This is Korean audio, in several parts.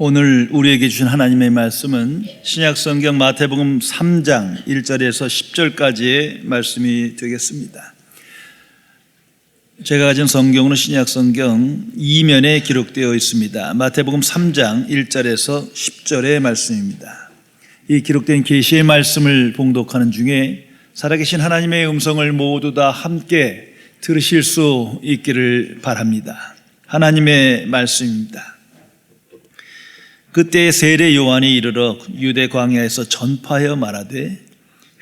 오늘 우리에게 주신 하나님의 말씀은 신약성경 마태복음 3장 1절에서 10절까지의 말씀이 되겠습니다. 제가 가진 성경은 신약성경 2면에 기록되어 있습니다. 마태복음 3장 1절에서 10절의 말씀입니다. 이 기록된 계시의 말씀을 봉독하는 중에 살아계신 하나님의 음성을 모두 다 함께 들으실 수 있기를 바랍니다. 하나님의 말씀입니다. 그때 세례 요한이 이르러 유대 광야에서 전파하여 말하되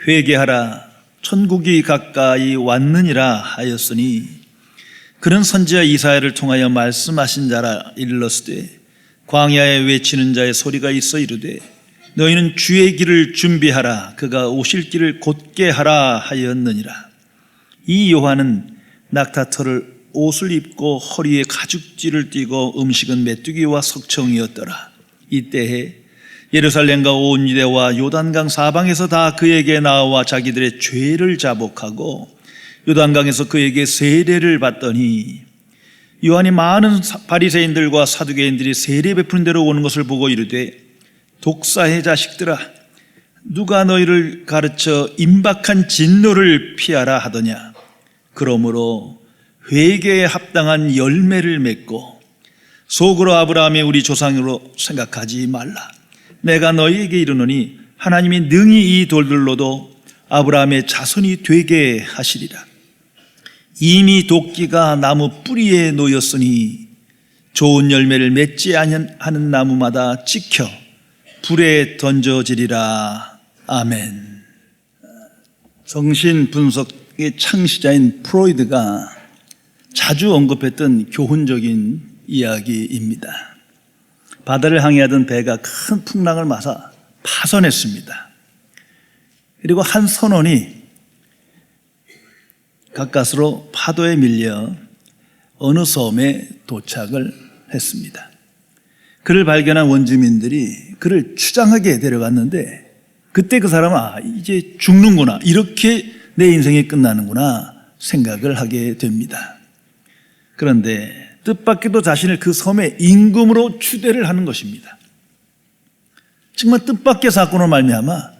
회개하라 천국이 가까이 왔느니라 하였으니 그는 선지자 이사야를 통하여 말씀하신 자라 일렀으되 광야에 외치는 자의 소리가 있어 이르되 너희는 주의 길을 준비하라 그가 오실 길을 곧게 하라 하였느니라. 이 요한은 낙타털을 옷을 입고 허리에 가죽지를 띠고 음식은 메뚜기와 석청이었더라. 이때에 예루살렘과 온 유대와 요단강 사방에서 다 그에게 나와 자기들의 죄를 자복하고 요단강에서 그에게 세례를 받더니 요한이 많은 바리새인들과 사두개인들이 세례 베푸는 데로 오는 것을 보고 이르되 독사의 자식들아 누가 너희를 가르쳐 임박한 진노를 피하라 하더냐. 그러므로 회개에 합당한 열매를 맺고 속으로 아브라함의 우리 조상으로 생각하지 말라. 내가 너희에게 이르노니 하나님이 능히 이 돌들로도 아브라함의 자손이 되게 하시리라. 이미 도끼가 나무 뿌리에 놓였으니 좋은 열매를 맺지 않는 나무마다 찍혀 불에 던져지리라. 아멘. 정신분석의 창시자인 프로이드가 자주 언급했던 교훈적인 이야기입니다. 바다를 항해하던 배가 큰 풍랑을 맞아 파손했습니다. 그리고 한 선원이 가까스로 파도에 밀려 어느 섬에 도착을 했습니다. 그를 발견한 원주민들이 그를 추장하게 데려갔는데 그때 그 사람은 이제 죽는구나, 이렇게 내 인생이 끝나는구나 생각을 하게 됩니다. 그런데 뜻밖에도 자신을 그 섬의 임금으로 추대를 하는 것입니다. 정말 뜻밖의 사건으로 말미암아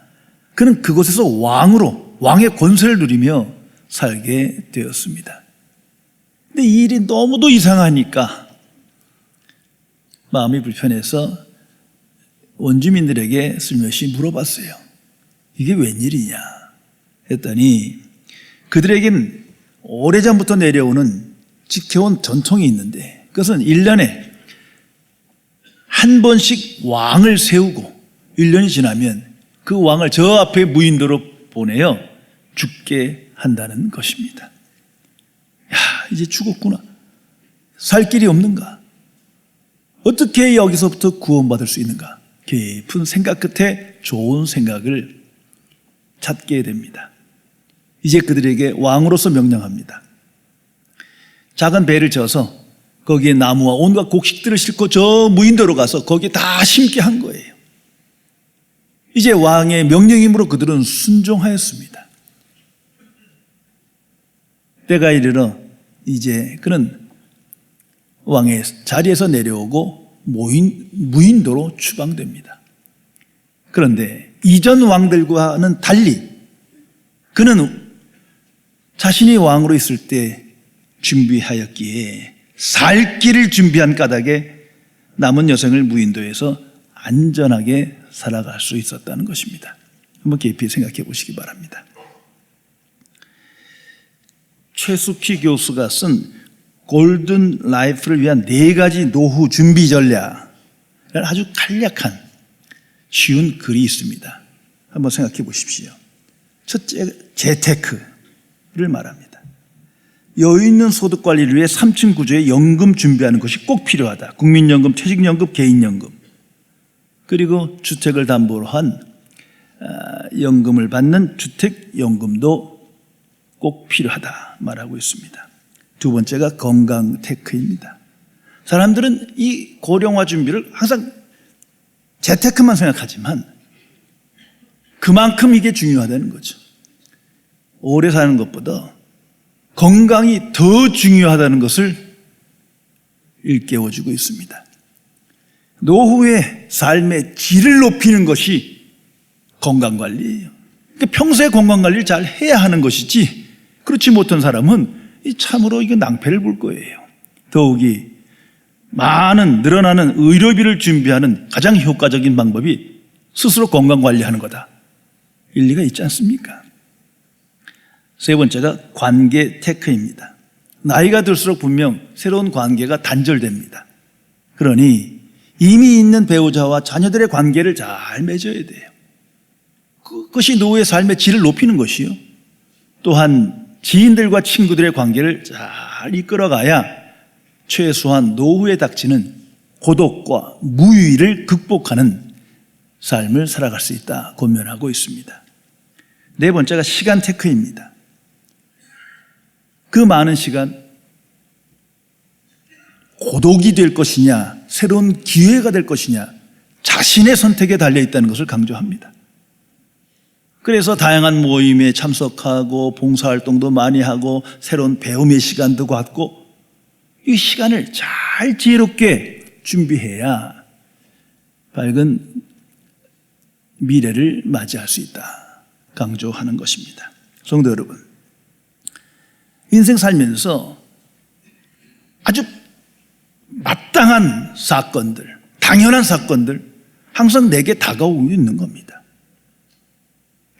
그는 그곳에서 왕의 권세를 누리며 살게 되었습니다. 근데 이 일이 너무도 이상하니까 마음이 불편해서 원주민들에게 슬며시 물어봤어요. 이게 웬일이냐 했더니 그들에겐 오래전부터 내려오는 지켜온 전통이 있는데 그것은 1년에 한 번씩 왕을 세우고 1년이 지나면 그 왕을 저 앞에 무인도로 보내어 죽게 한다는 것입니다. 야, 이제 죽었구나. 살 길이 없는가? 어떻게 여기서부터 구원받을 수 있는가? 깊은 생각 끝에 좋은 생각을 찾게 됩니다. 이제 그들에게 왕으로서 명령합니다. 작은 배를 져서 거기에 나무와 온갖 곡식들을 싣고 저 무인도로 가서 거기에 다 심게 한 거예요. 이제 왕의 명령이므로 그들은 순종하였습니다. 때가 이르러 이제 그는 왕의 자리에서 내려오고 무인도로 추방됩니다. 그런데 이전 왕들과는 달리 그는 자신이 왕으로 있을 때 준비하였기에 살 길을 준비한 까닭에 남은 여생을 무인도에서 안전하게 살아갈 수 있었다는 것입니다. 한번 깊이 생각해 보시기 바랍니다. 최숙희 교수가 쓴 골든 라이프를 위한 4가지 노후 준비 전략, 아주 간략한 쉬운 글이 있습니다. 한번 생각해 보십시오. 첫째, 재테크를 말합니다. 여유 있는 소득 관리를 위해 3층 구조의 연금 준비하는 것이 꼭 필요하다. 국민연금, 퇴직연금, 개인연금, 그리고 주택을 담보로 한 연금을 받는 주택연금도 꼭 필요하다 말하고 있습니다. 두 번째가 건강 테크입니다. 사람들은 이 고령화 준비를 항상 재테크만 생각하지만 그만큼 이게 중요하다는 거죠. 오래 사는 것보다 건강이 더 중요하다는 것을 일깨워주고 있습니다. 노후의 삶의 질을 높이는 것이 건강관리예요. 그러니까 평소에 건강관리를 잘 해야 하는 것이지, 그렇지 못한 사람은 참으로 이거 낭패를 볼 거예요. 더욱이 늘어나는 의료비를 준비하는 가장 효과적인 방법이 스스로 건강관리하는 거다. 일리가 있지 않습니까? 세 번째가 관계 테크입니다. 나이가 들수록 분명 새로운 관계가 단절됩니다. 그러니 이미 있는 배우자와 자녀들의 관계를 잘 맺어야 돼요. 그것이 노후의 삶의 질을 높이는 것이요. 또한 지인들과 친구들의 관계를 잘 이끌어가야 최소한 노후에 닥치는 고독과 무유의를 극복하는 삶을 살아갈 수 있다 권면하고 있습니다. 네 번째가 시간 테크입니다. 그 많은 시간 고독이 될 것이냐, 새로운 기회가 될 것이냐, 자신의 선택에 달려있다는 것을 강조합니다. 그래서 다양한 모임에 참석하고 봉사활동도 많이 하고 새로운 배움의 시간도 갖고 이 시간을 잘 지혜롭게 준비해야 밝은 미래를 맞이할 수 있다 강조하는 것입니다. 성도 여러분, 인생 살면서 아주 마땅한 사건들, 당연한 사건들 항상 내게 다가오고 있는 겁니다.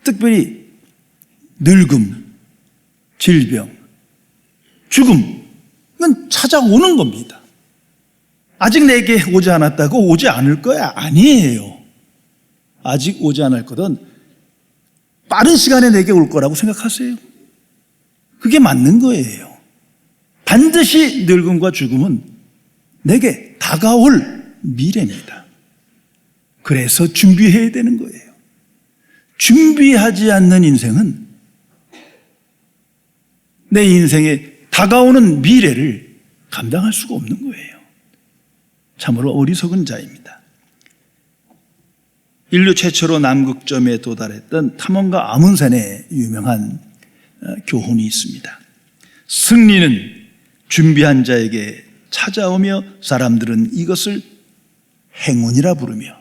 특별히 늙음, 질병, 죽음은 찾아오는 겁니다. 아직 내게 오지 않았다고 오지 않을 거야? 아니에요. 아직 오지 않을 거든 빠른 시간에 내게 올 거라고 생각하세요. 그게 맞는 거예요. 반드시 늙음과 죽음은 내게 다가올 미래입니다. 그래서 준비해야 되는 거예요. 준비하지 않는 인생은 내 인생에 다가오는 미래를 감당할 수가 없는 거예요. 참으로 어리석은 자입니다. 인류 최초로 남극점에 도달했던 탐험가 아문센의 유명한 교훈이 있습니다. 승리는 준비한 자에게 찾아오며 사람들은 이것을 행운이라 부르며,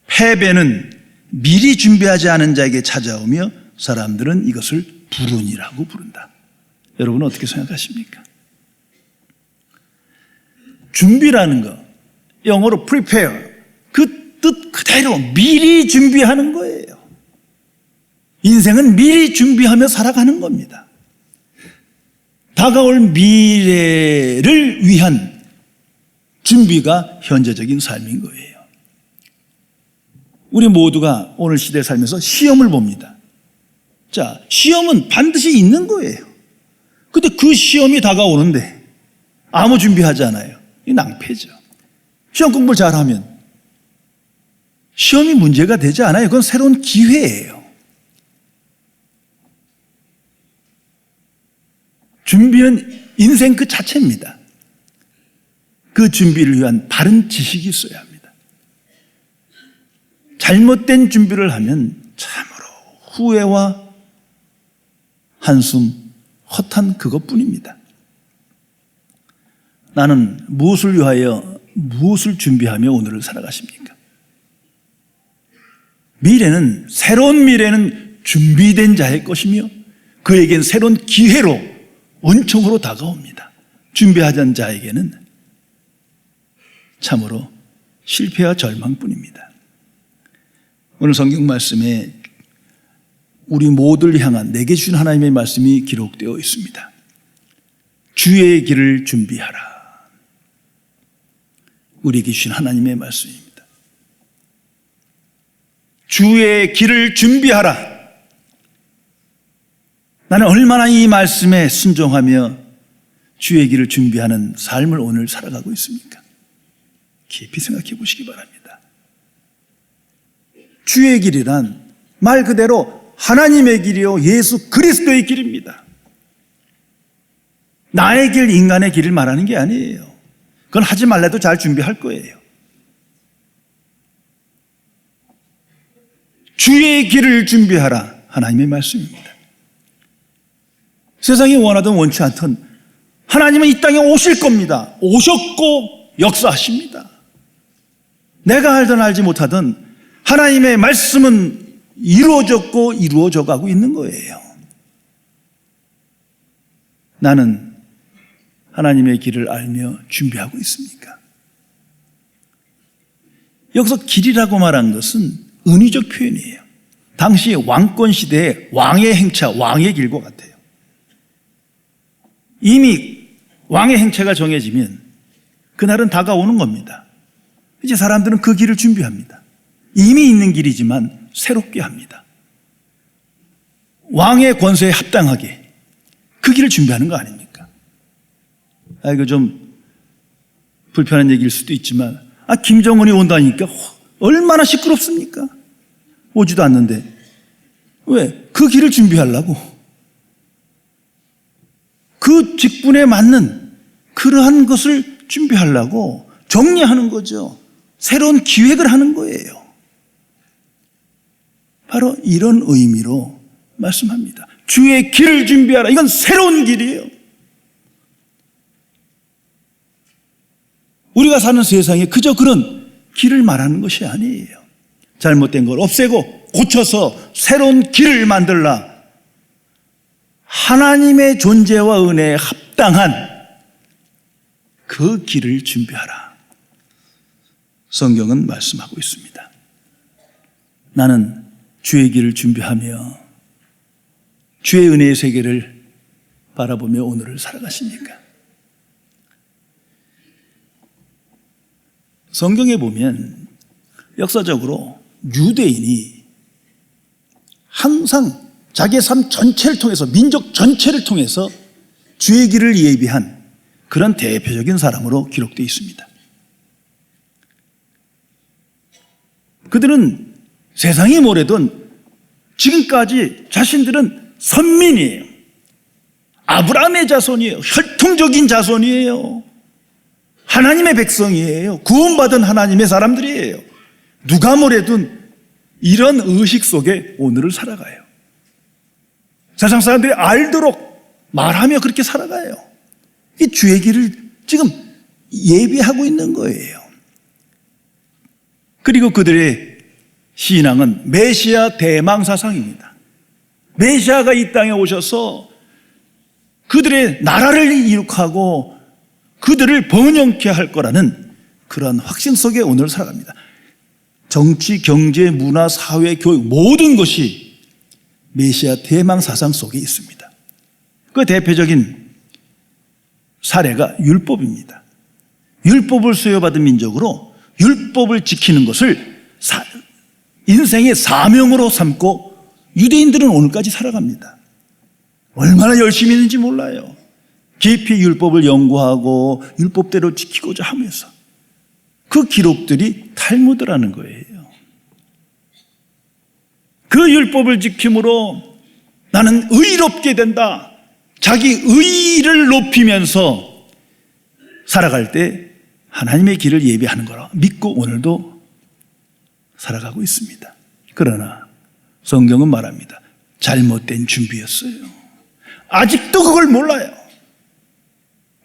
패배는 미리 준비하지 않은 자에게 찾아오며 사람들은 이것을 불운이라고 부른다. 여러분은 어떻게 생각하십니까? 준비라는 거, 영어로 prepare, 그 뜻 그대로 미리 준비하는 거예요. 인생은 미리 준비하며 살아가는 겁니다. 다가올 미래를 위한 준비가 현재적인 삶인 거예요. 우리 모두가 오늘 시대에 살면서 시험을 봅니다. 자, 시험은 반드시 있는 거예요. 근데 그 시험이 다가오는데 아무 준비하지 않아요. 이 낭패죠. 시험 공부를 잘하면 시험이 문제가 되지 않아요. 그건 새로운 기회예요. 준비는 인생 그 자체입니다. 그 준비를 위한 바른 지식이 있어야 합니다. 잘못된 준비를 하면 참으로 후회와 한숨, 허탄 그것뿐입니다. 나는 무엇을 위하여 무엇을 준비하며 오늘을 살아가십니까? 새로운 미래는 준비된 자의 것이며 그에겐 새로운 기회로, 은총으로 다가옵니다. 준비하지 않은 자에게는 참으로 실패와 절망뿐입니다. 오늘 성경 말씀에 우리 모두를 향한 내게 주신 하나님의 말씀이 기록되어 있습니다. 주의 길을 준비하라. 우리에게 주신 하나님의 말씀입니다. 주의 길을 준비하라. 나는 얼마나 이 말씀에 순종하며 주의 길을 준비하는 삶을 오늘 살아가고 있습니까? 깊이 생각해 보시기 바랍니다. 주의 길이란 말 그대로 하나님의 길이요 예수 그리스도의 길입니다. 나의 길, 인간의 길을 말하는 게 아니에요. 그건 하지 말래도 잘 준비할 거예요. 주의 길을 준비하라. 하나님의 말씀입니다. 세상이 원하든 원치 않든 하나님은 이 땅에 오실 겁니다. 오셨고 역사하십니다. 내가 알든 알지 못하든 하나님의 말씀은 이루어졌고 이루어져 가고 있는 거예요. 나는 하나님의 길을 알며 준비하고 있습니까? 여기서 길이라고 말한 것은 은유적 표현이에요. 당시 왕권 시대의 왕의 행차, 왕의 길과 같아요. 이미 왕의 행차가 정해지면 그날은 다가오는 겁니다. 이제 사람들은 그 길을 준비합니다. 이미 있는 길이지만 새롭게 합니다. 왕의 권세에 합당하게 그 길을 준비하는 거 아닙니까? 이거 좀 불편한 얘기일 수도 있지만 김정은이 온다니까 얼마나 시끄럽습니까? 오지도 않는데 왜? 그 길을 준비하려고. 그 직분에 맞는 그러한 것을 준비하려고 정리하는 거죠. 새로운 기획을 하는 거예요. 바로 이런 의미로 말씀합니다. 주의 길을 준비하라. 이건 새로운 길이에요. 우리가 사는 세상에 그저 그런 길을 말하는 것이 아니에요. 잘못된 걸 없애고 고쳐서 새로운 길을 만들라. 하나님의 존재와 은혜에 합당한 그 길을 준비하라. 성경은 말씀하고 있습니다. 나는 주의 길을 준비하며 주의 은혜의 세계를 바라보며 오늘을 살아가십니까? 성경에 보면 역사적으로 유대인이 항상 자기의 삶 전체를 통해서, 민족 전체를 통해서 주의 길을 예비한 그런 대표적인 사람으로 기록되어 있습니다. 그들은 세상이 뭐래든 지금까지 자신들은 선민이에요. 아브라함의 자손이에요. 혈통적인 자손이에요. 하나님의 백성이에요. 구원받은 하나님의 사람들이에요. 누가 뭐래든 이런 의식 속에 오늘을 살아가요. 세상 사람들이 알도록 말하며 그렇게 살아가요. 이 주의 길을 지금 예비하고 있는 거예요. 그리고 그들의 신앙은 메시아 대망 사상입니다. 메시아가 이 땅에 오셔서 그들의 나라를 이룩하고 그들을 번영케 할 거라는 그런 확신 속에 오늘 살아갑니다. 정치, 경제, 문화, 사회, 교육 모든 것이 메시아 대망 사상 속에 있습니다. 그 대표적인 사례가 율법입니다. 율법을 수여받은 민족으로 율법을 지키는 것을 인생의 사명으로 삼고 유대인들은 오늘까지 살아갑니다. 얼마나 열심히 했는지 몰라요. 깊이 율법을 연구하고 율법대로 지키고자 하면서 그 기록들이 탈무드라는 거예요. 그 율법을 지킴으로 나는 의롭게 된다. 자기 의의를 높이면서 살아갈 때 하나님의 길을 예비하는 거라 믿고 오늘도 살아가고 있습니다. 그러나 성경은 말합니다. 잘못된 준비였어요. 아직도 그걸 몰라요.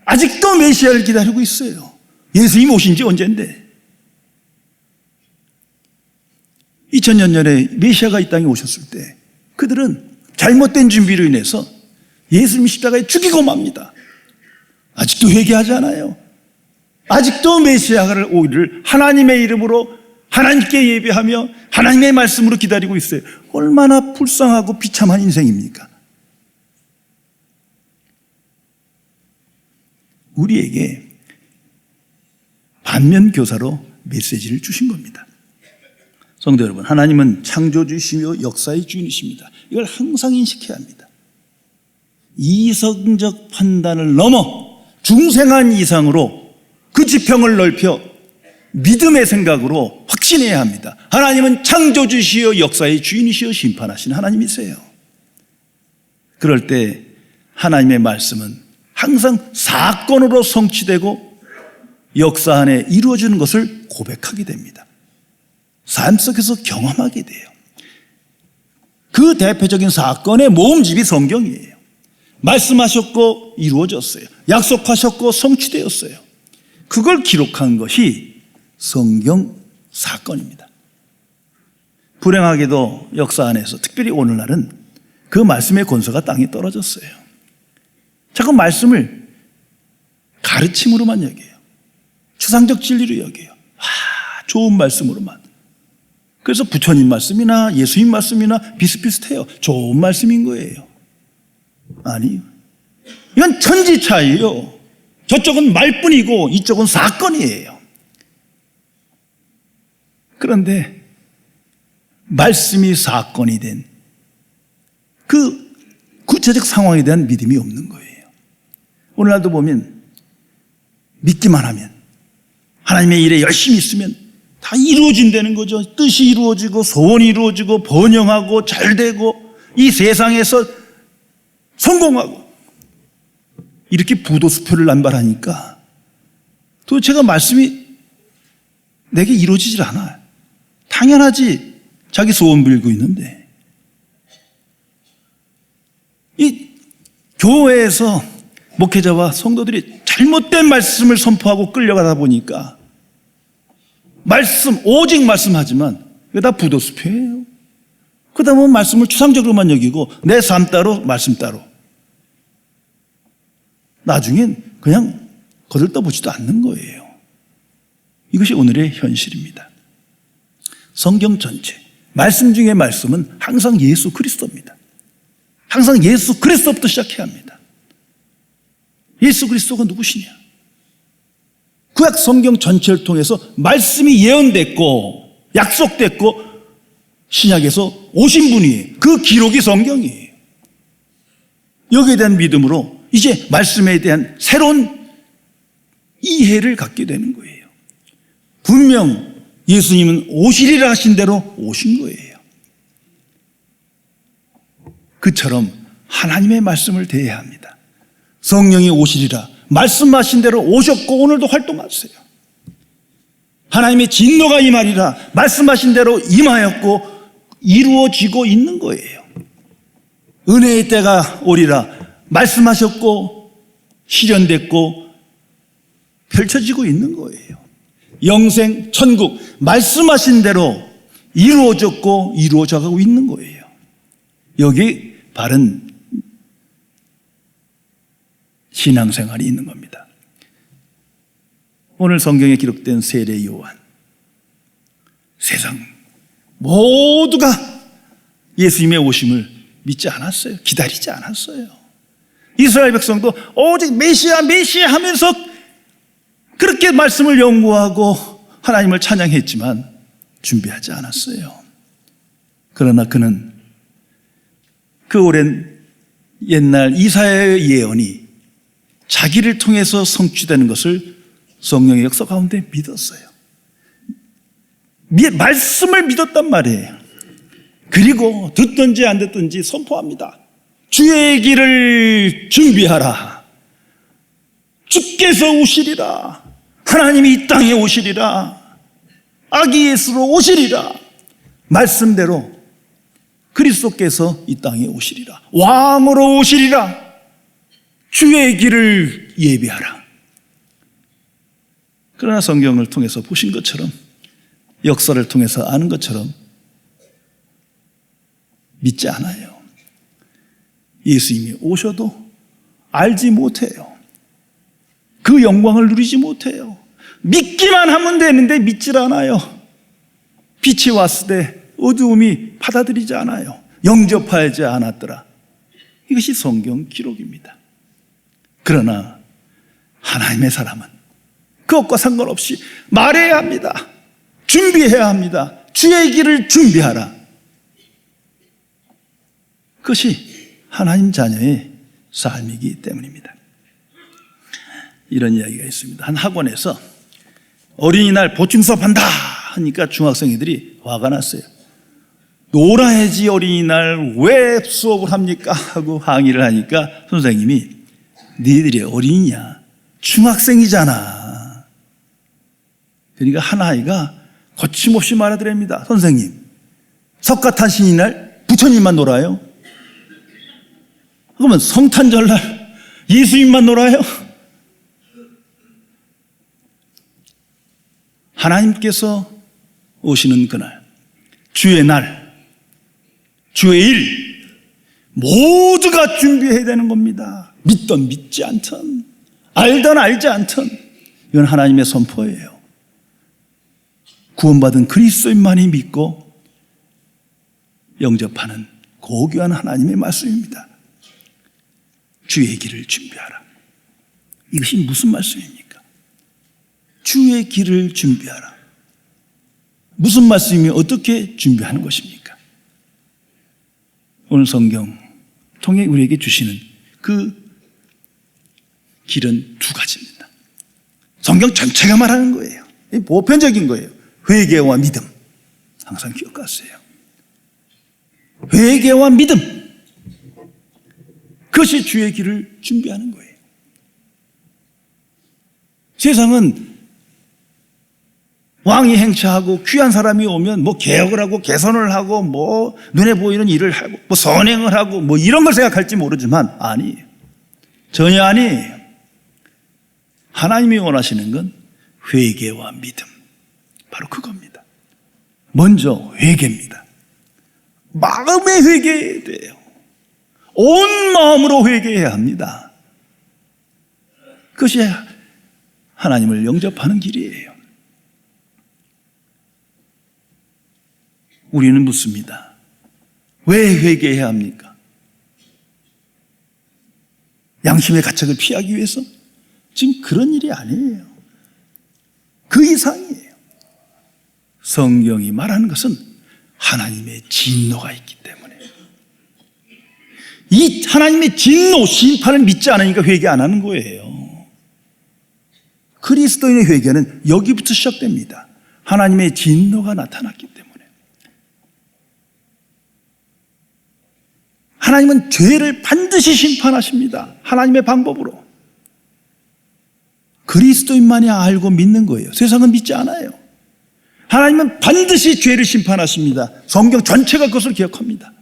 아직도 메시아를 기다리고 있어요. 예수님 오신 지 언젠데. 2000년 전에 메시아가 이 땅에 오셨을 때 그들은 잘못된 준비로 인해서 예수님 십자가에 죽이고 맙니다. 아직도 회개하지 않아요. 아직도 메시아를 오기를 하나님의 이름으로 하나님께 예배하며 하나님의 말씀으로 기다리고 있어요. 얼마나 불쌍하고 비참한 인생입니까? 우리에게 반면 교사로 메시지를 주신 겁니다. 성도 여러분, 하나님은 창조주시며 역사의 주인이십니다. 이걸 항상 인식해야 합니다. 이성적 판단을 넘어 중생한 이상으로 그 지평을 넓혀 믿음의 생각으로 확신해야 합니다. 하나님은 창조주시여 역사의 주인이시여 심판하시는 하나님이세요. 그럴 때 하나님의 말씀은 항상 사건으로 성취되고 역사 안에 이루어지는 것을 고백하게 됩니다. 삶 속에서 경험하게 돼요. 그 대표적인 사건의 모음집이 성경이에요. 말씀하셨고 이루어졌어요. 약속하셨고 성취되었어요. 그걸 기록한 것이 성경 사건입니다. 불행하게도 역사 안에서 특별히 오늘날은 그 말씀의 권세가 땅에 떨어졌어요. 자꾸 말씀을 가르침으로만 여겨요. 추상적 진리로 여겨요. 좋은 말씀으로만. 그래서 부처님 말씀이나 예수님 말씀이나 비슷비슷해요. 좋은 말씀인 거예요. 아니요. 이건 천지 차이예요. 저쪽은 말뿐이고 이쪽은 사건이에요. 그런데 말씀이 사건이 된 그 구체적 상황에 대한 믿음이 없는 거예요. 오늘날도 보면 믿기만 하면, 하나님의 일에 열심히 있으면 다 이루어진다는 거죠. 뜻이 이루어지고 소원이 이루어지고 번영하고 잘되고 이 세상에서 성공하고, 이렇게 부도수표를 남발하니까 도대체가 말씀이 내게 이루어지질 않아요. 당연하지, 자기 소원 빌고 있는데. 이 교회에서 목회자와 성도들이 잘못된 말씀을 선포하고 끌려가다 보니까 말씀, 오직 말씀하지만 이게 다 부도수표예요. 그러다 보면 말씀을 추상적으로만 여기고 내 삶 따로 말씀 따로, 나중엔 그냥 거들떠보지도 않는 거예요. 이것이 오늘의 현실입니다. 성경 전체, 말씀 중에 말씀은 항상 예수 그리스도입니다. 항상 예수 그리스도부터 시작해야 합니다. 예수 그리스도가 누구시냐? 구약 성경 전체를 통해서 말씀이 예언됐고 약속됐고 신약에서 오신 분이, 그 기록이 성경이에요. 여기에 대한 믿음으로 이제 말씀에 대한 새로운 이해를 갖게 되는 거예요. 분명 예수님은 오시리라 하신 대로 오신 거예요. 그처럼 하나님의 말씀을 대해야 합니다. 성령이 오시리라 말씀하신 대로 오셨고 오늘도 활동하세요. 하나님의 진노가 임하리라 말씀하신 대로 임하였고 이루어지고 있는 거예요. 은혜의 때가 오리라 말씀하셨고 실현됐고 펼쳐지고 있는 거예요. 영생, 천국 말씀하신 대로 이루어졌고 이루어져가고 있는 거예요. 여기 바른 신앙생활이 있는 겁니다. 오늘 성경에 기록된 세례 요한, 세상 모두가 예수님의 오심을 믿지 않았어요. 기다리지 않았어요. 이스라엘 백성도 오직 메시아 메시아 하면서 그렇게 말씀을 연구하고 하나님을 찬양했지만 준비하지 않았어요. 그러나 그는 그 오랜 옛날 이사야의 예언이 자기를 통해서 성취되는 것을 성령의 역사 가운데 믿었어요. 말씀을 믿었단 말이에요. 그리고 듣든지 안 듣든지 선포합니다. 주의 길을 준비하라. 주께서 오시리라. 하나님이 이 땅에 오시리라. 아기 예수로 오시리라. 말씀대로 그리스도께서 이 땅에 오시리라. 왕으로 오시리라. 주의 길을 예비하라. 그러나 성경을 통해서 보신 것처럼, 역사를 통해서 아는 것처럼 믿지 않아요. 예수님이 오셔도 알지 못해요. 그 영광을 누리지 못해요. 믿기만 하면 되는데 믿질 않아요. 빛이 왔을 때 어두움이 받아들이지 않아요. 영접하지 않았더라. 이것이 성경 기록입니다. 그러나 하나님의 사람은 그것과 상관없이 말해야 합니다. 준비해야 합니다. 주의 길을 준비하라. 그것이 하나님 자녀의 삶이기 때문입니다. 이런 이야기가 있습니다. 한 학원에서 어린이날 보충 수업한다 하니까 중학생들이 화가 났어요. 놀아야지 어린이날 왜 수업을 합니까? 하고 항의를 하니까 선생님이 너희들이 어린이냐? 중학생이잖아. 그러니까 한 아이가 거침없이 말하더랍니다. 선생님, 석가탄신일날 부처님만 놀아요? 그러면 성탄절날 예수님만 놀아요? 하나님께서 오시는 그날, 주의 날, 주의 일 모두가 준비해야 되는 겁니다. 믿던 믿지 않던, 알던 알지 않던, 이건 하나님의 선포예요. 구원받은 그리스도인만이 믿고 영접하는 고귀한 하나님의 말씀입니다. 주의 길을 준비하라. 이것이 무슨 말씀입니까? 주의 길을 준비하라. 무슨 말씀이며 어떻게 준비하는 것입니까? 오늘 성경 통해 우리에게 주시는 그 길은 두 가지입니다. 성경 전체가 말하는 거예요. 보편적인 거예요. 회개와 믿음. 항상 기억하세요. 회개와 믿음. 그것이 주의 길을 준비하는 거예요. 세상은 왕이 행차하고 귀한 사람이 오면 뭐 개혁을 하고 개선을 하고 뭐 눈에 보이는 일을 하고 뭐 선행을 하고 뭐 이런 걸 생각할지 모르지만 아니에요. 전혀 아니에요. 하나님이 원하시는 건 회개와 믿음. 바로 그겁니다. 먼저 회개입니다. 마음의 회개해야 돼요. 온 마음으로 회개해야 합니다. 그것이 하나님을 영접하는 길이에요. 우리는 묻습니다. 왜 회개해야 합니까? 양심의 가책을 피하기 위해서? 지금 그런 일이 아니에요. 그 이상이에요. 성경이 말하는 것은 하나님의 진노가 있기 때문에. 이 하나님의 진노, 심판을 믿지 않으니까 회개 안 하는 거예요. 그리스도인의 회개는 여기부터 시작됩니다. 하나님의 진노가 나타났기 때문에. 하나님은 죄를 반드시 심판하십니다. 하나님의 방법으로. 그리스도인만이 알고 믿는 거예요. 세상은 믿지 않아요. 하나님은 반드시 죄를 심판하십니다. 성경 전체가 그것을 기억합니다.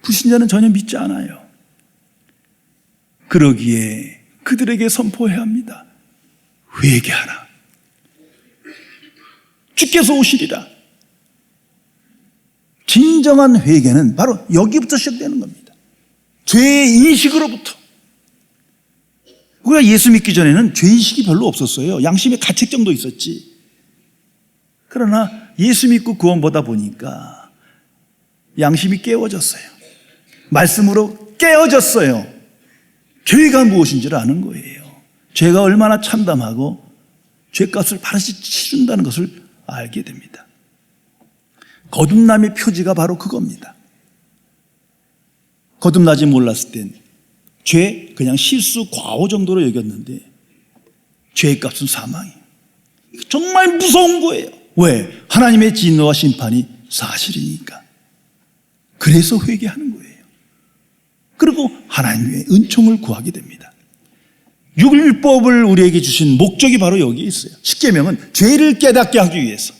불신자는 전혀 믿지 않아요. 그러기에 그들에게 선포해야 합니다. 회개하라. 주께서 오시리라. 진정한 회개는 바로 여기부터 시작되는 겁니다. 죄의 인식으로부터. 우리가 예수 믿기 전에는 죄의식이 별로 없었어요. 양심의 가책 정도 있었지. 그러나 예수 믿고 구원받아 보니까 양심이 깨워졌어요. 말씀으로 깨어졌어요. 죄가 무엇인지를 아는 거예요. 죄가 얼마나 참담하고 죄값을 반드시 치른다는 것을 알게 됩니다. 거듭남의 표지가 바로 그겁니다. 거듭나지 몰랐을 땐 죄 그냥 실수 과오 정도로 여겼는데 죄값은 사망이에요. 정말 무서운 거예요. 왜? 하나님의 진노와 심판이 사실이니까. 그래서 회개하는 거예요. 그리고 하나님의 은총을 구하게 됩니다. 율법을 우리에게 주신 목적이 바로 여기에 있어요. 십계명은 죄를 깨닫게 하기 위해서.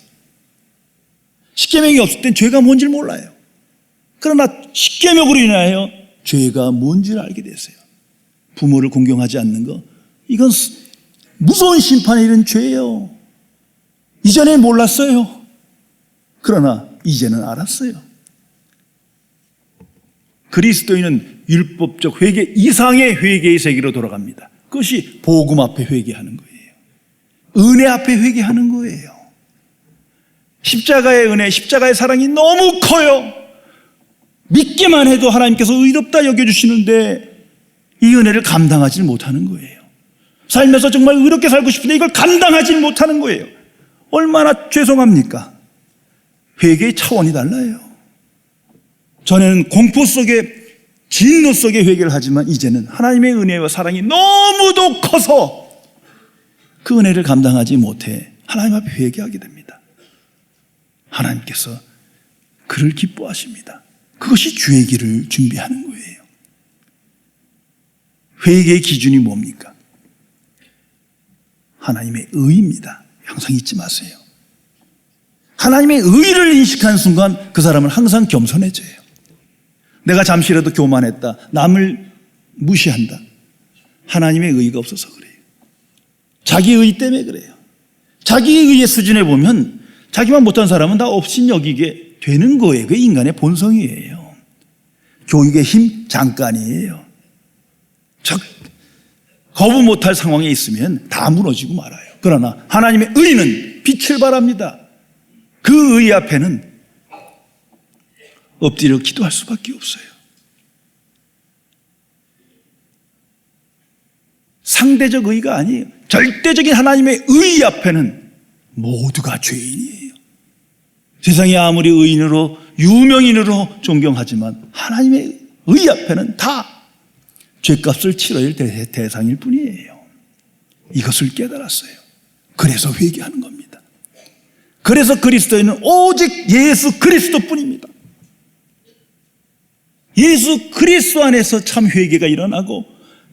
십계명이 없을 땐 죄가 뭔지를 몰라요. 그러나 십계명으로 인하여 죄가 뭔지를 알게 됐어요. 부모를 공경하지 않는 것, 이건 무서운 심판에 이른 죄예요. 이전에 몰랐어요. 그러나 이제는 알았어요. 그리스도인은 율법적 회개 이상의 회개의 세계로 돌아갑니다. 그것이 복음 앞에 회개하는 거예요. 은혜 앞에 회개하는 거예요. 십자가의 은혜, 십자가의 사랑이 너무 커요. 믿기만 해도 하나님께서 의롭다 여겨주시는데 이 은혜를 감당하지 못하는 거예요. 살면서 정말 의롭게 살고 싶은데 이걸 감당하지 못하는 거예요. 얼마나 죄송합니까? 회개의 차원이 달라요. 전에는 공포 속에 진노 속에 회개를 하지만 이제는 하나님의 은혜와 사랑이 너무도 커서 그 은혜를 감당하지 못해 하나님 앞에 회개하게 됩니다. 하나님께서 그를 기뻐하십니다. 그것이 주의 길을 준비하는 거예요. 회개의 기준이 뭡니까? 하나님의 의입니다. 항상 잊지 마세요. 하나님의 의를 인식한 순간 그 사람은 항상 겸손해져요. 내가 잠시라도 교만했다, 남을 무시한다, 하나님의 의가 없어서 그래요. 자기 의 때문에 그래요. 자기 의의 수준에 보면 자기만 못한 사람은 다 없인 여기게 되는 거예요. 그게 인간의 본성이에요. 교육의 힘 잠깐이에요. 거부 못할 상황에 있으면 다 무너지고 말아요. 그러나 하나님의 의는 빛을 발합니다. 그 의 앞에는 엎드려 기도할 수밖에 없어요. 상대적 의가 아니에요. 절대적인 하나님의 의 앞에는 모두가 죄인이에요. 세상이 아무리 의인으로 유명인으로 존경하지만 하나님의 의 앞에는 다 죄값을 치러야 할 대상일 뿐이에요. 이것을 깨달았어요. 그래서 회개하는 겁니다. 그래서 그리스도인은 오직 예수 그리스도뿐입니다. 예수 그리스도 안에서 참 회개가 일어나고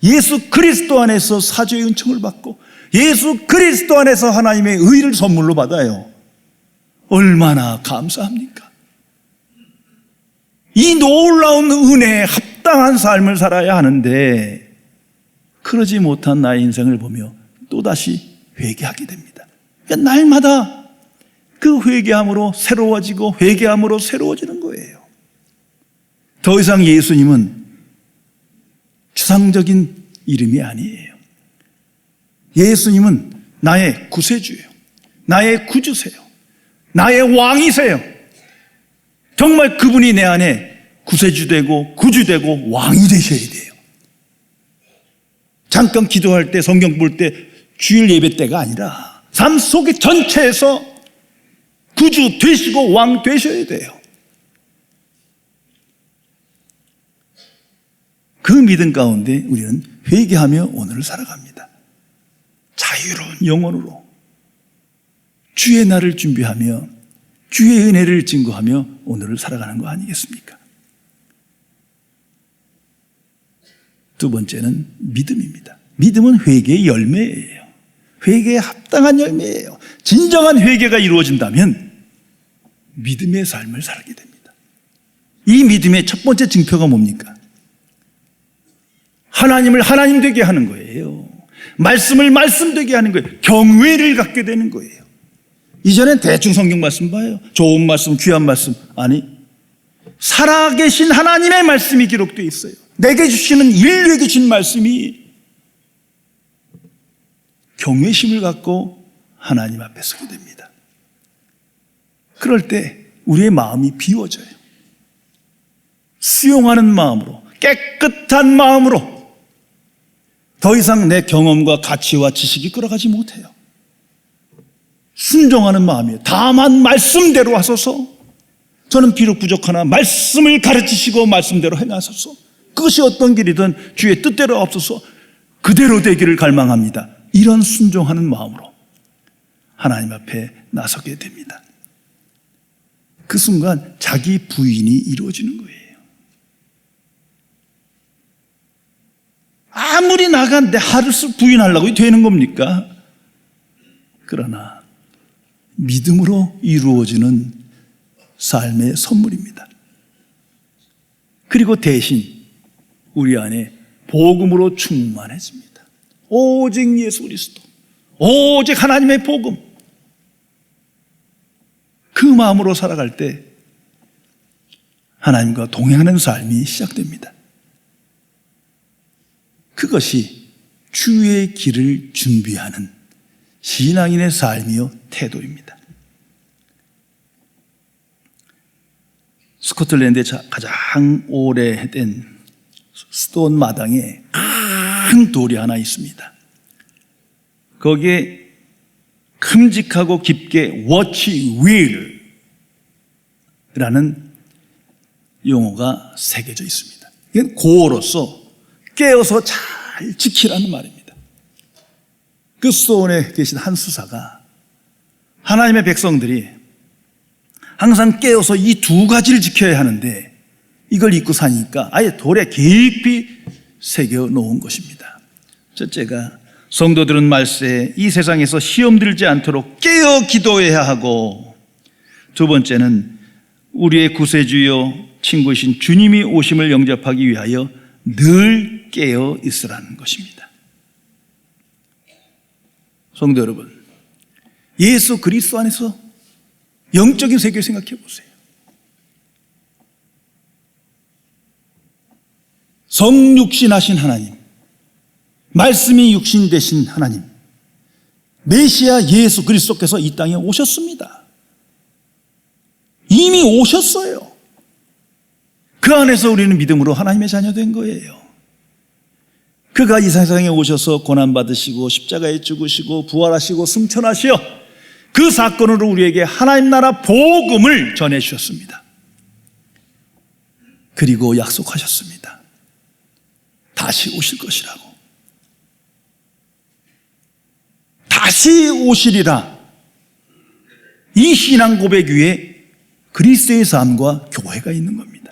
예수 그리스도 안에서 사죄의 은총을 받고 예수 그리스도 안에서 하나님의 의를 선물로 받아요. 얼마나 감사합니까? 이 놀라운 은혜에 합당한 삶을 살아야 하는데 그러지 못한 나의 인생을 보며 또다시 회개하게 됩니다. 그러니까 날마다 그 회개함으로 새로워지고 회개함으로 새로워지는 거예요. 더 이상 예수님은 추상적인 이름이 아니에요. 예수님은 나의 구세주예요. 나의 구주세요. 나의 왕이세요. 정말 그분이 내 안에 구세주되고 구주되고 왕이 되셔야 돼요. 잠깐 기도할 때 성경 볼 때 주일 예배 때가 아니라 삶 속의 전체에서 구주 되시고 왕 되셔야 돼요. 그 믿음 가운데 우리는 회개하며 오늘을 살아갑니다. 자유로운 영혼으로 주의 날을 준비하며 주의 은혜를 증거하며 오늘을 살아가는 거 아니겠습니까? 두 번째는 믿음입니다. 믿음은 회개의 열매예요. 회개에 합당한 열매예요. 진정한 회개가 이루어진다면 믿음의 삶을 살게 됩니다. 이 믿음의 첫 번째 증표가 뭡니까? 하나님을 하나님 되게 하는 거예요. 말씀을 말씀 되게 하는 거예요. 경외를 갖게 되는 거예요. 이전엔 대충 성경 말씀 봐요. 좋은 말씀, 귀한 말씀. 아니, 살아계신 하나님의 말씀이 기록되어 있어요. 내게 주시는 인류에게 주신 말씀이 경외심을 갖고 하나님 앞에 서게 됩니다. 그럴 때 우리의 마음이 비워져요. 수용하는 마음으로, 깨끗한 마음으로 더 이상 내 경험과 가치와 지식이 끌어가지 못해요. 순종하는 마음이에요. 다만 말씀대로 하소서. 저는 비록 부족하나 말씀을 가르치시고 말씀대로 행하소서. 그것이 어떤 길이든 주의 뜻대로 없어서 그대로 되기를 갈망합니다. 이런 순종하는 마음으로 하나님 앞에 나서게 됩니다. 그 순간 자기 부인이 이루어지는 거예요. 아무리 나가 내 하를 부인하려고 되는 겁니까? 그러나 믿음으로 이루어지는 삶의 선물입니다. 그리고 대신 우리 안에 복음으로 충만해집니다. 오직 예수 그리스도, 오직 하나님의 복음. 그 마음으로 살아갈 때 하나님과 동행하는 삶이 시작됩니다. 그것이 주의 길을 준비하는 신앙인의 삶이요 태도입니다. 스코틀랜드에 가장 오래된 스톤 마당에 큰 돌이 하나 있습니다. 거기에 큼직하고 깊게 Watch Well라는 용어가 새겨져 있습니다. 이건 고어로서 깨어서 잘 지키라는 말입니다. 그 스톤에 계신 한 수사가 하나님의 백성들이 항상 깨어서 이 두 가지를 지켜야 하는데 이걸 잊고 사니까 아예 돌에 깊이 새겨 놓은 것입니다. 첫째가 성도들은 말세에 이 세상에서 시험 들지 않도록 깨어 기도해야 하고, 두 번째는 우리의 구세주여 친구이신 주님이 오심을 영접하기 위하여 늘 깨어 있으라는 것입니다. 성도 여러분, 예수 그리스도 안에서 영적인 세계를 생각해 보세요. 성육신하신 하나님, 말씀이 육신 되신 하나님, 메시아 예수 그리스도께서 이 땅에 오셨습니다. 이미 오셨어요. 그 안에서 우리는 믿음으로 하나님의 자녀 된 거예요. 그가 이 세상에 오셔서 고난받으시고 십자가에 죽으시고 부활하시고 승천하시어 그 사건으로 우리에게 하나님 나라 복음을 전해주셨습니다. 그리고 약속하셨습니다. 다시 오실 것이라고. 다시 오시리라. 이 신앙 고백 위에 그리스도의 삶과 교회가 있는 겁니다.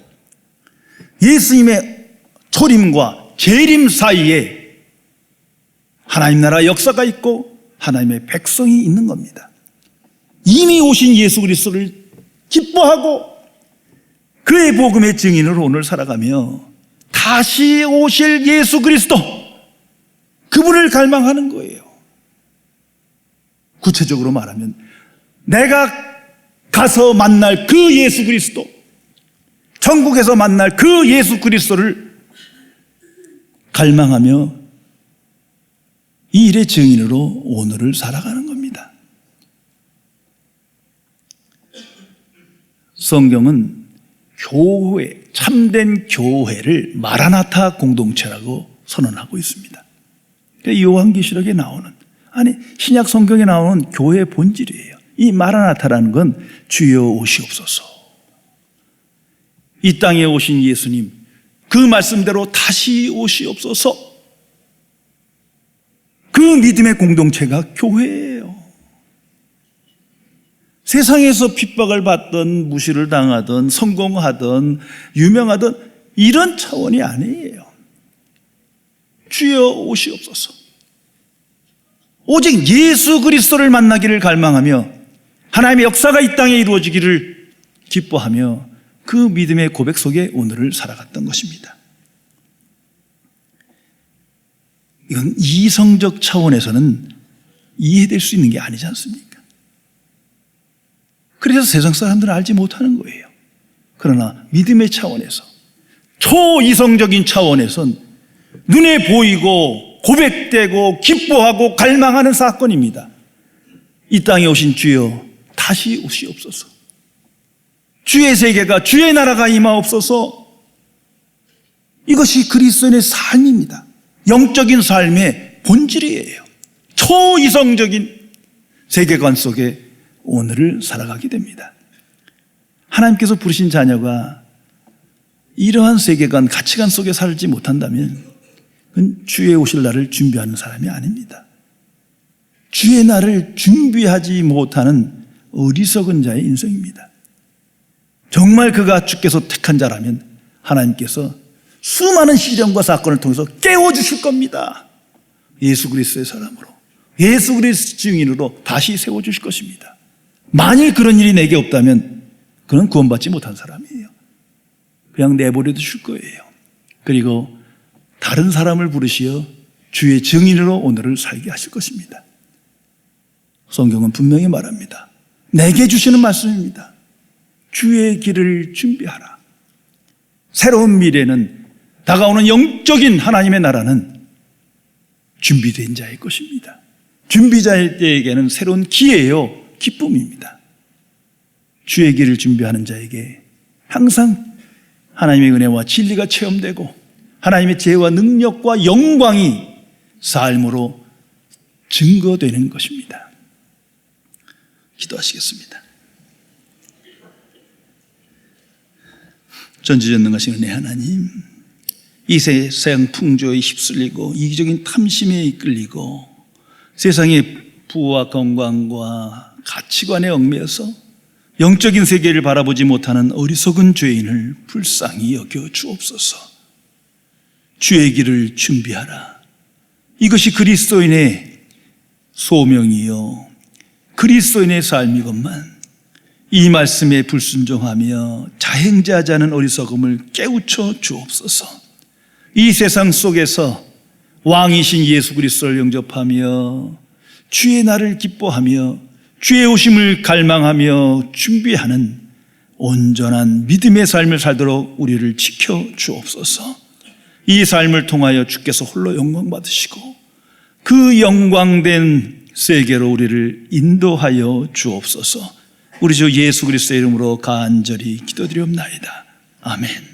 예수님의 초림과 재림 사이에 하나님 나라 역사가 있고 하나님의 백성이 있는 겁니다. 이미 오신 예수 그리스도를 기뻐하고 그의 복음의 증인으로 오늘 살아가며 다시 오실 예수 그리스도, 그분을 갈망하는 거예요. 구체적으로 말하면 내가 가서 만날 그 예수 그리스도, 천국에서 만날 그 예수 그리스도를 갈망하며 이 일의 증인으로 오늘을 살아가는 겁니다. 성경은 교회, 참된 교회를 마라나타 공동체라고 선언하고 있습니다. 요한계시록에 나오는, 아니 신약 성경에 나오는 교회의 본질이에요. 이 마라나타라는 건 주여 오시옵소서. 이 땅에 오신 예수님, 그 말씀대로 다시 오시옵소서. 그 믿음의 공동체가 교회예요. 세상에서 핍박을 받든 무시를 당하든 성공하든 유명하든 이런 차원이 아니에요. 주여 오시옵소서. 오직 예수 그리스도를 만나기를 갈망하며 하나님의 역사가 이 땅에 이루어지기를 기뻐하며 그 믿음의 고백 속에 오늘을 살아갔던 것입니다. 이건 이성적 차원에서는 이해될 수 있는 게 아니지 않습니까? 그래서 세상 사람들은 알지 못하는 거예요. 그러나 믿음의 차원에서, 초이성적인 차원에선 눈에 보이고 고백되고 기뻐하고 갈망하는 사건입니다. 이 땅에 오신 주여 다시 오시옵소서. 주의 세계가, 주의 나라가 임하옵소서. 이것이 그리스도인의 삶입니다. 영적인 삶의 본질이에요. 초이성적인 세계관 속에 오늘을 살아가게 됩니다. 하나님께서 부르신 자녀가 이러한 세계관, 가치관 속에 살지 못한다면 그건 주의 오실 날을 준비하는 사람이 아닙니다. 주의 날을 준비하지 못하는 어리석은 자의 인생입니다. 정말 그가 주께서 택한 자라면 하나님께서 수많은 시련과 사건을 통해서 깨워주실 겁니다. 예수 그리스도의 사람으로, 예수 그리스도 증인으로 다시 세워주실 것입니다. 만일 그런 일이 내게 없다면 그는 구원받지 못한 사람이에요. 그냥 내버려 두실 거예요. 그리고 다른 사람을 부르시어 주의 증인으로 오늘을 살게 하실 것입니다. 성경은 분명히 말합니다. 내게 주시는 말씀입니다. 주의 길을 준비하라. 새로운 미래는, 다가오는 영적인 하나님의 나라는 준비된 자의 것입니다. 준비자에게는 새로운 기회요, 기쁨입니다. 주의 길을 준비하는 자에게 항상 하나님의 은혜와 진리가 체험되고 하나님의 지혜와 능력과 영광이 삶으로 증거되는 것입니다. 기도하시겠습니다. 전지전능하신 은혜 하나님, 이 세상 풍조에 휩쓸리고 이기적인 탐심에 이끌리고 세상의 부와 건강과 가치관에 얽매여서 영적인 세계를 바라보지 못하는 어리석은 죄인을 불쌍히 여겨 주옵소서. 주의 길을 준비하라. 이것이 그리스도인의 소명이요, 그리스도인의 삶이건만 이 말씀에 불순종하며 자행자하지 않은 어리석음을 깨우쳐 주옵소서. 이 세상 속에서 왕이신 예수 그리스도를 영접하며 주의 날을 기뻐하며 주의 오심을 갈망하며 준비하는 온전한 믿음의 삶을 살도록 우리를 지켜 주옵소서. 이 삶을 통하여 주께서 홀로 영광 받으시고 그 영광된 세계로 우리를 인도하여 주옵소서. 우리 주 예수 그리스도의 이름으로 간절히 기도드리옵나이다. 아멘.